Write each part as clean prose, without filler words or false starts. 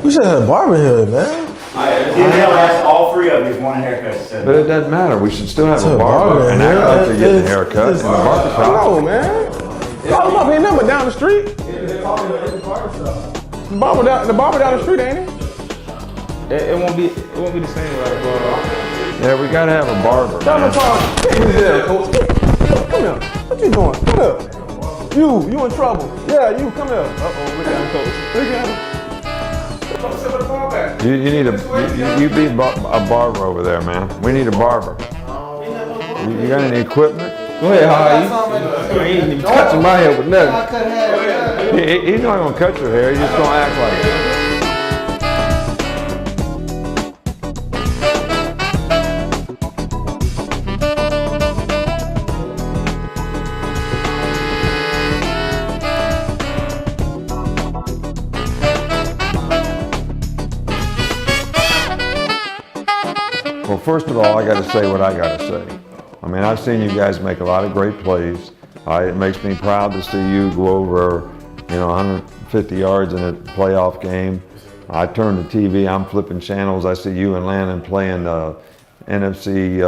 We should have a barber here, man. They'll ask all three of you if one haircut. But it doesn't matter. We should still have a barber and act like they're getting a haircut in the barbershop. No, man. Call him up. Ain't nothing but down the street. The barber down the street, ain't it? It won't be the same without a barber. Yeah, we gotta have a barber. Down the park. Yeah, coach. Come here. What you doing? Come here. You in trouble. Yeah, you come here. We got him, coach. Look at him. You need you be a barber over there, man. We need a barber. You got any equipment? Go ahead, Holly. You ain't even touching my hair with nothing. He's not gonna cut your hair. He's just gonna act like it. Well, first of all, I got to say what I got to say. I mean, I've seen you guys make a lot of great plays. It makes me proud to see you go over, 150 yards in a playoff game. I turn the TV, I'm flipping channels. I see you and Landon playing NFC,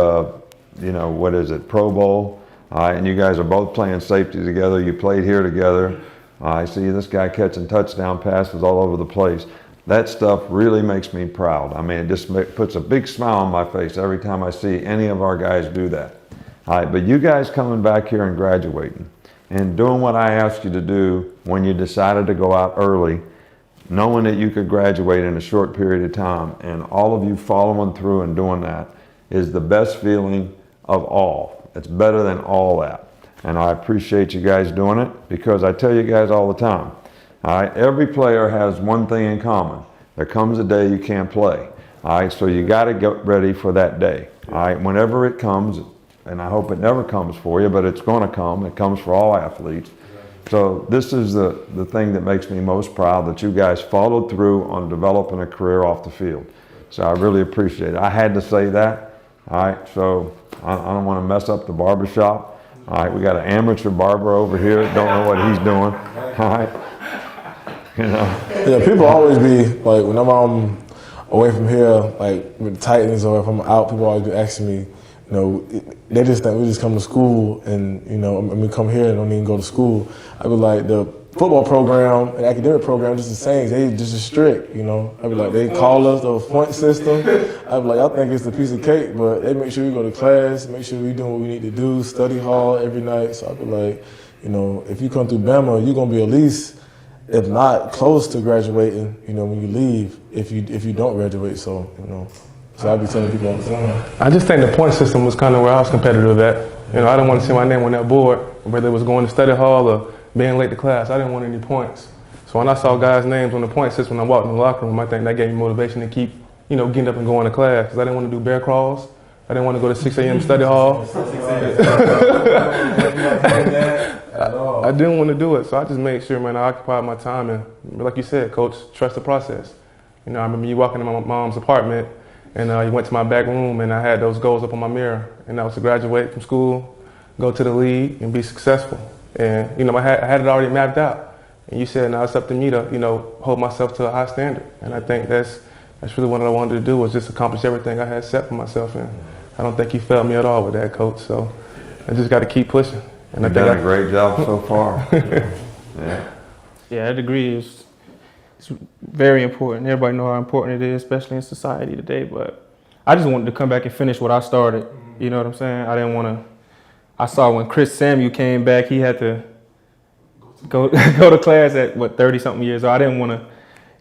Pro Bowl. And you guys are both playing safety together. You played here together. I see this guy catching touchdown passes all over the place. That stuff really makes me proud. I mean, it just puts a big smile on my face every time I see any of our guys do that. But you guys coming back here and graduating and doing what I asked you to do when you decided to go out early, knowing that you could graduate in a short period of time, and all of you following through and doing that is the best feeling of all. It's better than all that. And I appreciate you guys doing it, because I tell you guys all the time, every player has one thing in common. There comes a day you can't play. So you got to get ready for that day. Whenever it comes, and I hope it never comes for you, but it's going to come. It comes for all athletes. So this is the thing that makes me most proud, that you guys followed through on developing a career off the field. So I really appreciate it. I had to say that. So I don't want to mess up the barbershop. We got an amateur barber over here. Don't know what he's doing. Yeah, people always be like, whenever I'm away from here, like with the Titans, or if I'm out, people always be asking me, they just think we just come to school and, and we come here and don't even go to school. I be like, the football program and academic program just the same. They just as strict, I be like, they call us the point system. I be like, I think it's a piece of cake, but they make sure we go to class, make sure we doing what we need to do, study hard every night. So I be like, if you come through Bama, you're gonna be at least, if not close to graduating, when you leave, if you don't graduate. So, so I be telling people all the time. I just think the point system was kind of where I was competitive at. I didn't want to see my name on that board, whether it was going to study hall or being late to class. I didn't want any points. So when I saw guys' names on the point system when I walked in the locker room, I think that gave me motivation to keep, getting up and going to class. Because I didn't want to do bear crawls. I didn't want to go to 6 a.m. study hall. I didn't want to do it, so I just made sure, man, I occupied my time. And like you said, Coach, trust the process. I remember you walking in my mom's apartment, and you went to my back room, and I had those goals up on my mirror. And that was to graduate from school, go to the league, and be successful. And, I had it already mapped out. And you said, now it's up to me to, hold myself to a high standard. And I think that's really what I wanted to do, was just accomplish everything I had set for myself. And I don't think you failed me at all with that, Coach. So I just got to keep pushing. And You've done a great job so far. Yeah, that degree is very important. Everybody know how important it is, especially in society today. But I just wanted to come back and finish what I started. You know what I'm saying? I didn't want to. I saw when Chris Samuel came back, he had to go to class at 30-something years old. I didn't want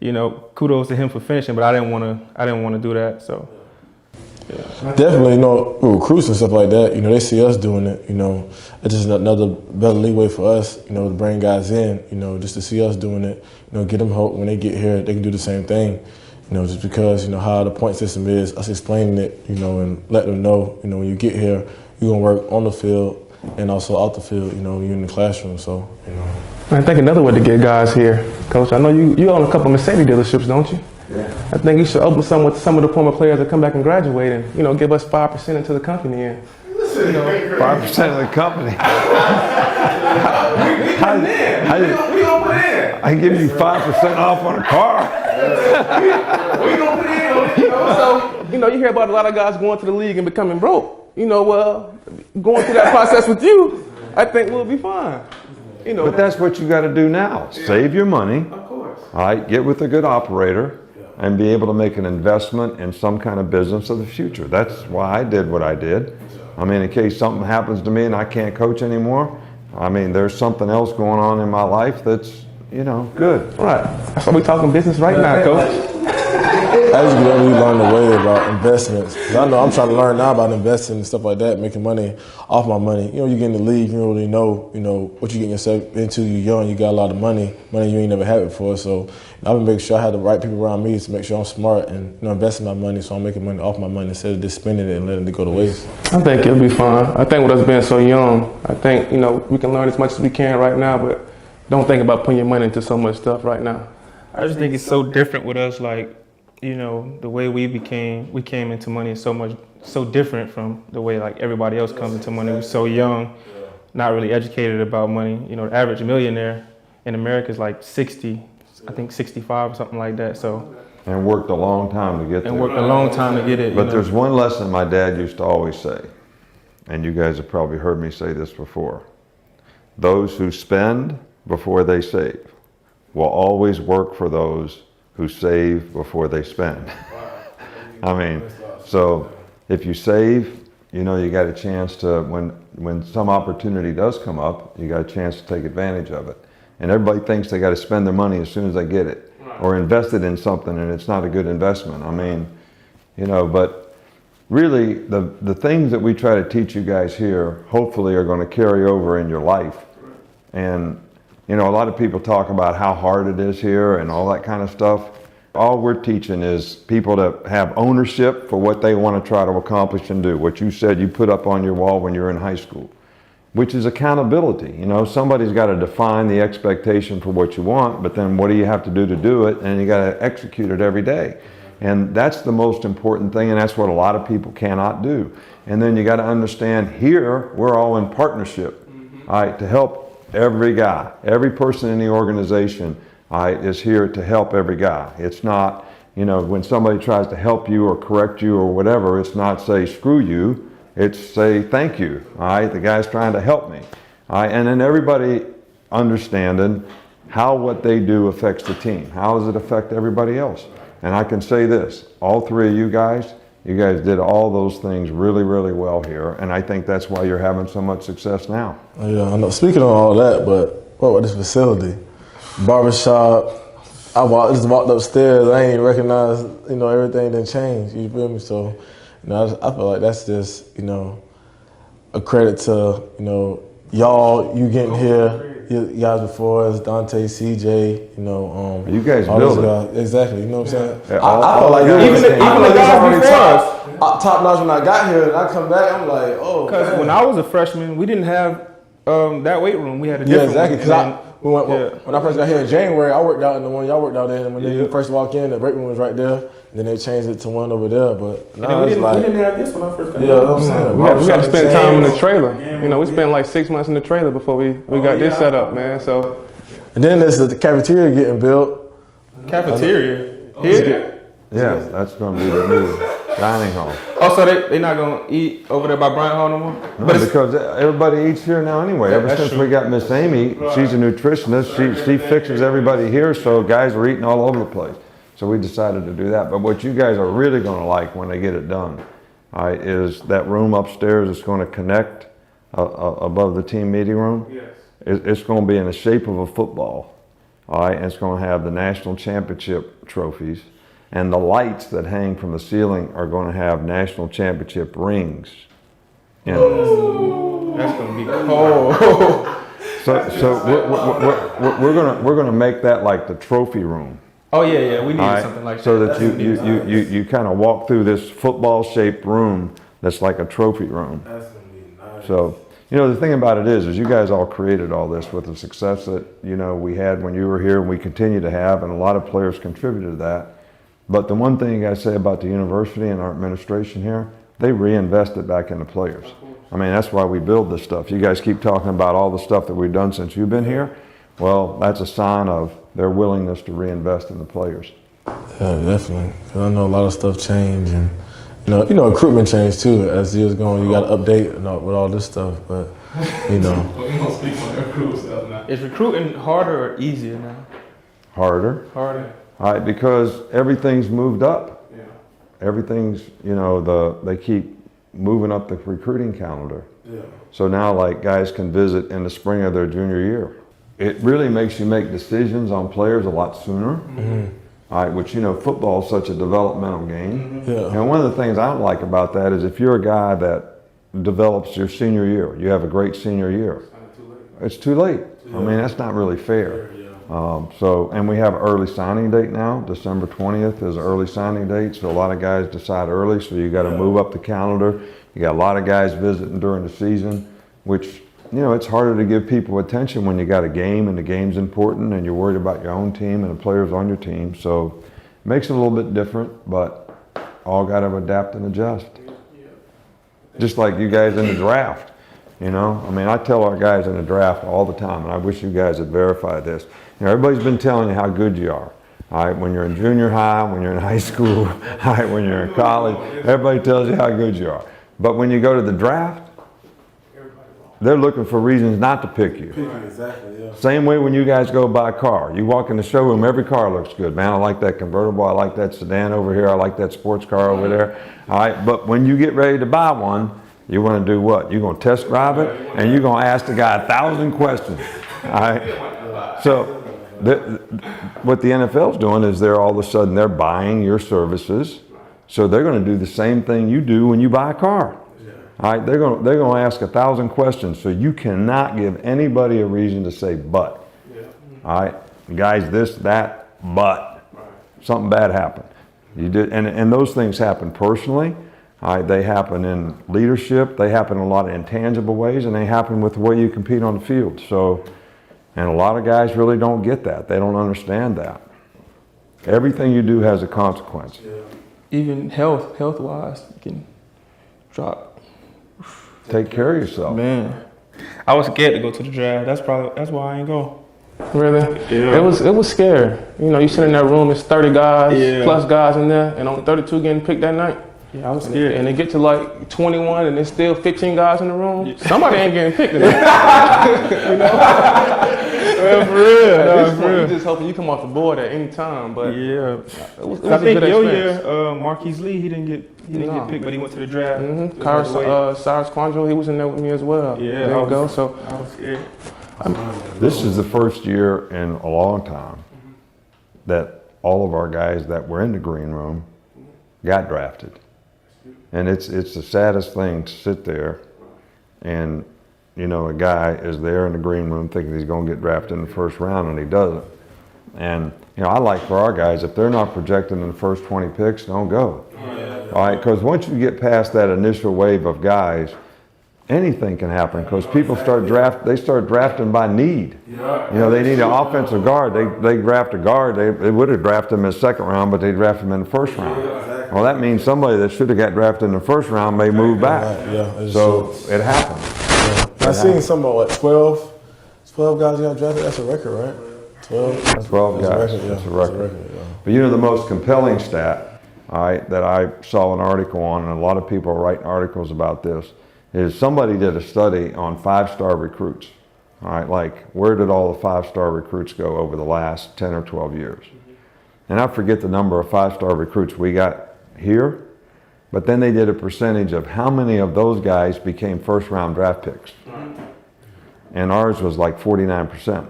to, kudos to him for finishing, but I didn't want to do that. So. Yeah. Definitely, recruits and stuff like that, they see us doing it, it's just another better leeway for us, to bring guys in, just to see us doing it, get them hope when they get here, they can do the same thing, just because, how the point system is, us explaining it, and let them know, when you get here, you're going to work on the field and also out the field, when you're in the classroom, so, I think another way to get guys here, Coach, I know you own a couple Mercedes dealerships, don't you? Yeah. I think you should open some with some of the former players that come back and graduate and, give us 5% into the company. And, 5% of the company. We open in. I can give you 5% off on a car. We gonna put in on it, you know? So, you hear about a lot of guys going to the league and becoming broke. Well, going through that process with you, I think we'll be fine. But that's what you got to do now. Save your money. Of course. All right, get with a good operator and be able to make an investment in some kind of business of the future. That's why I did what I did. I mean, in case something happens to me and I can't coach anymore, I mean, there's something else going on in my life that's, good. Right. That's why we talking business right now, Coach. I just really learn the way about investments. 'Cause I know I'm trying to learn now about investing and stuff like that, making money off my money. You get in the league, you don't really know, what you're getting yourself into. You're young, you got a lot of money you ain't never had before. So I've been making sure I have the right people around me to make sure I'm smart and investing my money, so I'm making money off my money instead of just spending it and letting it go to waste. I think it'll be fine. I think with us being so young, I think we can learn as much as we can right now, but don't think about putting your money into so much stuff right now. I just think it's so different with us, like, the way we came into money is so different from the way like everybody else comes into money. We're so young, not really educated about money. The average millionaire in America is like 60, I think 65 or something like that. So. And worked a long time to get there. And worked a long time to get it. But there's one lesson my dad used to always say, and you guys have probably heard me say this before. Those who spend before they save will always work for those who save before they spend. I mean, so if you save, you got a chance to, when some opportunity does come up, you got a chance to take advantage of it. And everybody thinks they got to spend their money as soon as they get it, or invest it in something, and it's not a good investment. I mean, but really the things that we try to teach you guys here, hopefully are going to carry over in your life. And a lot of people talk about how hard it is here and all that kind of stuff. All we're teaching is people to have ownership for what they want to try to accomplish and do. What you said you put up on your wall when you were in high school, which is accountability. Somebody's got to define the expectation for what you want, but then what do you have to do it? And you got to execute it every day. And that's the most important thing, and that's what a lot of people cannot do. And then you got to understand here, we're all in partnership, all right, to help every guy, every person in the organization is here to help every guy. It's not, when somebody tries to help you or correct you or whatever, it's not say screw you, it's say thank you. All right, the guy's trying to help me. All right, and then everybody understanding how what they do affects the team. How does it affect everybody else? And I can say this, all three of you guys did all those things really, really well here, and I think that's why you're having so much success now. Yeah, I know. Speaking of all that, but what about this facility? Barbershop. I just walked upstairs. I ain't recognized, everything didn't change. You feel me? So, I feel like that's just, a credit to, y'all, you getting here. You guys before us, Dante, CJ, you guys built it. Exactly, you know what I'm saying? Yeah, I feel like even the guys before us. Top notch when I got here, and I come back, I'm like, oh. Because when I was a freshman, we didn't have that weight room. We had a different exactly. one. When I first got here in January, I worked out in the one y'all worked out in. And when you first walk in, the break room was right there. And then they changed it to one over there. But now we it's like, didn't have this when I first got yeah, I'm saying. We had to spend time in the trailer. We spent like 6 months in the trailer before we got this set up, man. So. And then there's the cafeteria getting built. Cafeteria? Here? Yeah, that's going to be the new dining hall. Oh, so they not going to eat over there by Bryant Hall no more? No, because everybody eats here now anyway. Ever since we got Miss Amy, she's a nutritionist. She fixes everybody here, so guys are eating all over the place. So we decided to do that. But what you guys are really going to like when they get it done, is that room upstairs that's going to connect above the team meeting room. Yes. It's going to be in the shape of a football. All right, and it's going to have the national championship trophies. And the lights that hang from the ceiling are going to have national championship rings in them. That's going to be cold. So we're gonna make that like the trophy room. Oh yeah, we need something like that. So that you kind of walk through this football-shaped room that's like a trophy room. That's gonna be nice. So the thing about it is you guys all created all this with the success that we had when you were here, and we continue to have, and a lot of players contributed to that. But the one thing I say about the university and our administration here, they reinvest it back into players. I mean, that's why we build this stuff. You guys keep talking about all the stuff that we've done since you've been here. Well, that's a sign of their willingness to reinvest in the players. Yeah, definitely. 'Cause I know a lot of stuff changed, and you know, recruitment changed too. As years go on, you got to update with all this stuff. But you know, Is recruiting harder or easier now? Harder. Harder. All right, because everything's moved up. Yeah. Everything's, they keep moving up the recruiting calendar. yeah, So now, like, guys can visit in the spring of their junior year. It really makes you make decisions on players a lot sooner. mm-hmm. All right, which, football is such a developmental game. yeah, And one of the things I don't like about that is if you're a guy that develops your senior year, you have a great senior year, it's too late. I mean, that's not really fair. And we have an early signing date now. December 20th is an early signing date, so a lot of guys decide early, so you got to move up the calendar. You got a lot of guys visiting during the season, which, it's harder to give people attention when you got a game and the game's important and you're worried about your own team and the players on your team. So it makes it a little bit different, but all got to adapt and adjust. Just like you guys in the draft, I tell our guys in the draft all the time, and I wish you guys had verified this. Everybody's been telling you how good you are. All right, when you're in junior high, when you're in high school, all right, when you're in college, everybody tells you how good you are. But when you go to the draft, they're looking for reasons not to pick you. exactly. Yeah. Same way when you guys go buy a car. You walk in the showroom, every car looks good. Man, I like that convertible. I like that sedan over here. I like that sports car over there. All right, but when you get ready to buy one, you want to do what? You're going to test drive it, and you're going to ask the guy 1,000 questions. All right. So what the NFL's doing is all of a sudden they're buying your services. So they're going to do the same thing you do when you buy a car. All right, they're going to ask 1,000 questions, so you cannot give anybody a reason to say but. All right, guys, this, that, but something bad happened. You did, and those things happen personally. All right, they happen in leadership. They happen in a lot of intangible ways, and they happen with the way you compete on the field. So, and a lot of guys really don't get that. They don't understand that. Everything you do has a consequence. Even health-wise, you can drop. Take care of yourself. Man, I was scared to go to the draft. That's why I ain't go. Really? Yeah. It was scary. You sit in that room, it's 30 guys, Yeah. plus guys in there, and only 32 getting picked that night. Yeah, I was scared. And they get to like 21 and there's still 15 guys in the room. Yeah. Somebody ain't getting picked tonight. Well, for real. At No, this for point, real. you just hoping you come off the board at any time. But Yeah. it was I a think good your experience. year, Marquise Lee, he didn't get picked, but he went to the draft. Cyrus Quandro, he was in there with me as well. Yeah, There you go. So I was scared. This is the first year in a long time that all of our guys that were in the green room got drafted. And it's the saddest thing to sit there and, a guy is there in the green room thinking he's going to get drafted in the first round and he doesn't. And, I like for our guys, if they're not projected in the first 20 picks, don't go. All right, because once you get past that initial wave of guys, anything can happen because people start drafting by need. They need an offensive guard. They draft a guard. They would have drafted him in the second round, but they draft him in the first round. Well, that means somebody that should have got drafted in the first round may move back. So it happens. I seen something about 12 guys got drafted. That's a record, right? 12. 12 guys. That's a record. But the most compelling stat, all right, that I saw an article on, and a lot of people are writing articles about this, is somebody did a study on 5-star recruits. All right, like where did all the 5-star recruits go over the last 10 or 12 years? And I forget the number of 5-star recruits we got here, but then they did a percentage of how many of those guys became first-round draft picks. And ours was like 49%.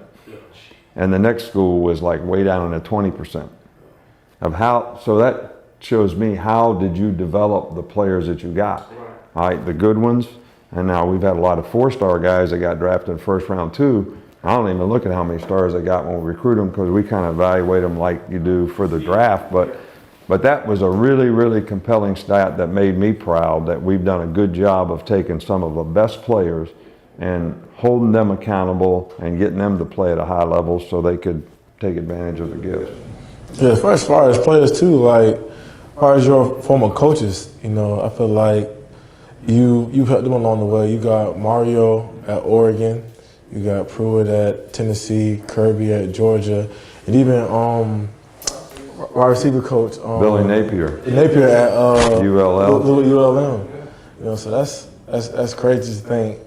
And the next school was like way down at 20%. So that shows me how did you develop the players that you got. All right, the good ones, and now we've had a lot of 4-star guys that got drafted in the first round too. I don't even look at how many stars they got when we recruit them because we kind of evaluate them like you do for the draft. But that was a really, really compelling stat that made me proud that we've done a good job of taking some of the best players and holding them accountable and getting them to play at a high level so they could take advantage of the gifts. Yeah, as far as players too, like as far as your former coaches, I feel like you've helped them along the way. You got Mario at Oregon, you got Pruitt at Tennessee, Kirby at Georgia, and and even wide receiver coach Billy Napier. Napier at ULL. You know, so that's crazy to think.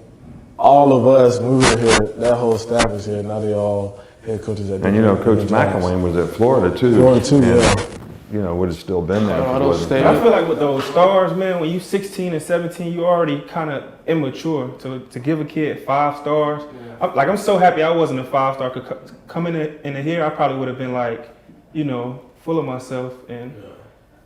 All of us moving here, that whole staff is here. Now they all head coaches at. And you know, Coach McElwain was at Florida too. Yeah. You know, would have still been there. I feel like with those stars, man, when you 16 and 17, you already kind of immature to give a kid 5 stars. I'm so happy I wasn't a 5-star. Coming in here, I probably would have been like, you know, full of myself and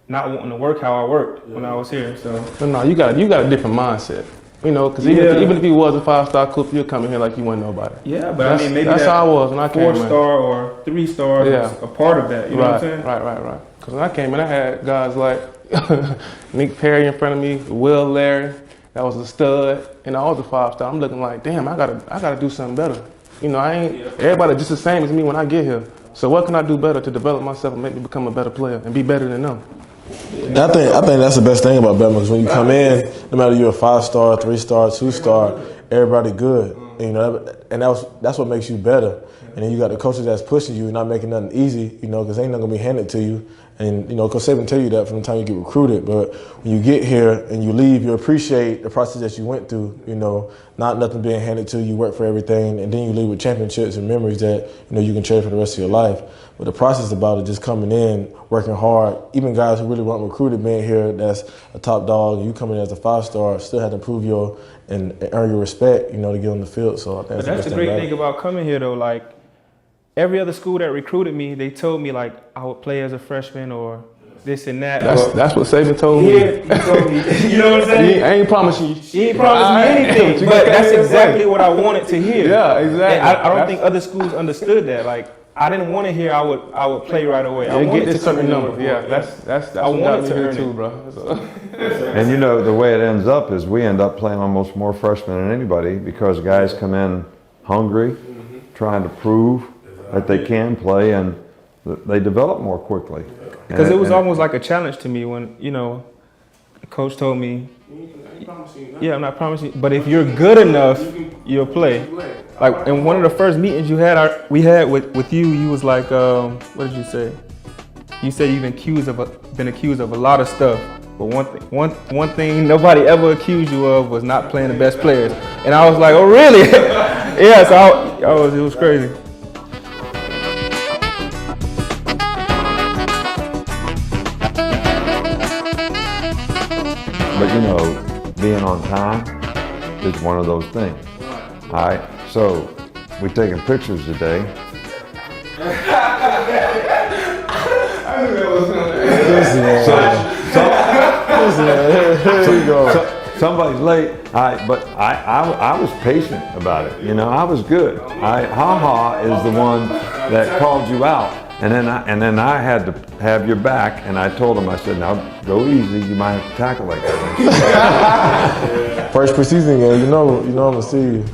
not wanting to work how I worked when I was here. So No, you got a different mindset. You know, because even if you was a 5-star Cooper, you'd come in here like you wasn't nobody. Yeah, but I mean, maybe that's how I was when I came in. 4-star or 3 stars was a part of that. You know what I'm saying? Right. Because when I came in, I had guys like Nick Perry in front of me, Will Larry, that was a stud, and I was a 5-star. I'm looking like, damn, I gotta do something better. You know, everybody just the same as me when I get here. So what can I do better to develop myself and make me become a better player and be better than them? I think that's the best thing about Bama, because when you come in, no matter you're a 5-star, 3-star, 2-star, everybody good. You know, and that's what makes you better. And then you got the coaches that's pushing you, not making nothing easy. You know, because ain't nothing gonna be handed to you. And you know, Coach Saban tell you that from the time you get recruited. But when you get here and you leave, you appreciate the process that you went through. You know, not nothing being handed to you. You work for everything, and then you leave with championships and memories that you know you can cherish for the rest of your life. But the process about it, just coming in, working hard. Even guys who really weren't recruited being here, that's a top dog. You come in as a 5-star, still had to prove and earn your respect. You know, to get on the field. So I think that's the great thing about coming here, though. Like every other school that recruited me, they told me like I would play as a freshman or this and that. That's what Saban told me. He told me. You know what I'm saying? I ain't promised you. He ain't promised me anything, but that's exactly what I wanted to hear. Yeah, exactly. And I don't think other schools understood that. Like I didn't want to hear I would play right away. I wanted get this to certain number. Yeah, that's I what got wanted me to here earn too, it. bro. So. And you know, the way it ends up is we end up playing almost more freshmen than anybody because guys come in hungry, trying to prove that they can play, and they develop more quickly. Because it was almost like a challenge to me when, you know, the coach told me, yeah, I'm not promising you, but if you're good enough, you'll play. Like in one of the first meetings we had with you, you was like, what did you say? You said you've been accused of a lot of stuff, but one thing nobody ever accused you of was not playing the best players. And I was like, oh really? Yeah, so it was crazy. But you know, being on time is one of those things. All right, so we're taking pictures today. Somebody's late. But I was patient about it. You know, I was good. Ha Ha is the one that called you out, and then I had to have your back, and I told him, I said, now go easy. You might have to tackle like that. First preseason game, you know I'm gonna see you.